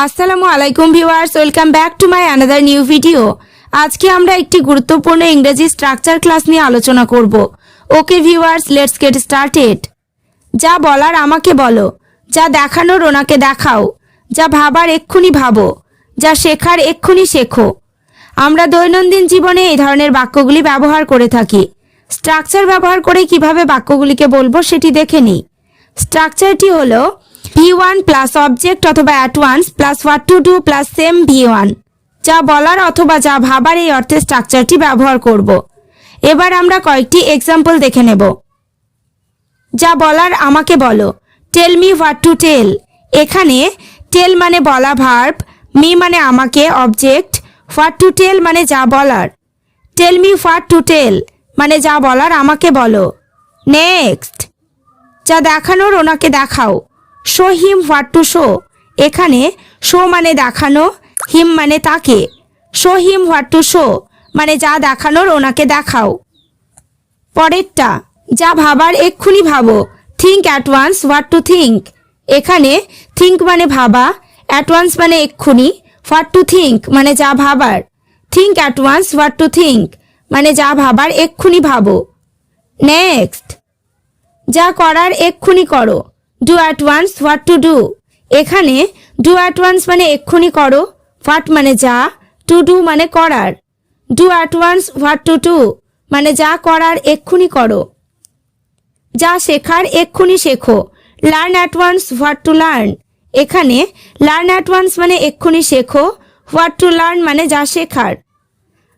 আসসালামু আলাইকুম viewers, welcome back to my another new video. আজকে আমরা একটি গুরুত্বপূর্ণ ইংরেজি স্ট্রাকচার ক্লাস নিয়ে আলোচনা করব। Okay viewers, let's get started. যা বলার আমাকে বলো, যা দেখানোর ওনাকে দেখাও, যা ভাবার এক্ষুনি ভাবো, যা শেখার এক্ষুনি শেখো। আমরা দৈনন্দিন জীবনে এই ধরনের বাক্যগুলি ব্যবহার করে থাকি। স্ট্রাকচার ব্যবহার করে কিভাবে বাক্যগুলিকে বলবো সেটি দেখে নিই। স্ট্রাকচারটি হলো V1 প্লাস অবজেক্ট অথবা at once plus what to do plus same V1। যা বলার অথবা যা ভাবার এই অর্থে স্ট্রাকচারটি ব্যবহার করব। এবার আমরা কয়েকটি এক্সাম্পল দেখে নেব। যা বলার আমাকে বলো, tell me what to tell. এখানে টেল মানে বলা ভার্ব, মি মানে আমাকে অবজেক্ট, হোয়াট টু টেল মানে যা বলার। Tell me what to tell মানে যা বলার আমাকে বলো। নেক্সট, যা দেখানোর ওনাকে দেখাও, show him what to show. এখানে শো মানে দেখানো, হিম মানে তাকে। Show him what to show মানে যা দেখানোর ওনাকে দেখাও। পরেরটা, যা ভাবার এক্ষুনি ভাবো, think at once what to think. এখানে থিঙ্ক মানে ভাবা, অ্যাট ওয়ান্স মানে এক্ষুনি, হোয়াট টু থিঙ্ক মানে যা ভাবার। Think at once what to think মানে যা ভাবার এক্ষুনি ভাবো। নেক্সট, যা করার এক্ষুনি করো, do at once what to do. এখানে ডু অ্যাট ওয়ান্স মানে এক্ষুনি করো, হোয়াট মানে যা, টু ডু মানে করার। Do at once what to do মানে যা করার এক্ষুনি করো। যা শেখার এক্ষুনি শেখো, learn at once what to learn. এখানে লার্ন অ্যাট ওয়ান্স মানে এক্ষুনি শেখো, হোয়াট টু লার্ন মানে যা শেখার।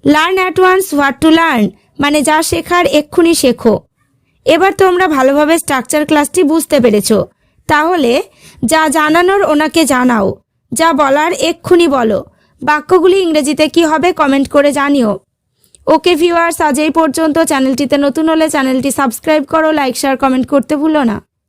Learn at once what to learn মানে যা শেখার এক্ষুনি শেখো। এবার তোমরা ভালোভাবে স্ট্রাকচার ক্লাসটি বুঝতে পেরেছো। তাহলে যা জানানোর ওনাকে জানাও, যা বলার এক্ষুনি বলো। বাক্যগুলি ইংরেজিতে কি হবে কমেন্ট করে জানিও। ওকে ভিউয়ার্স, আজ এই পর্যন্ত। চ্যানেলটিতে নতুন হলে চ্যানেলটি সাবস্ক্রাইব করো, লাইক শেয়ার কমেন্ট করতে ভুলো না।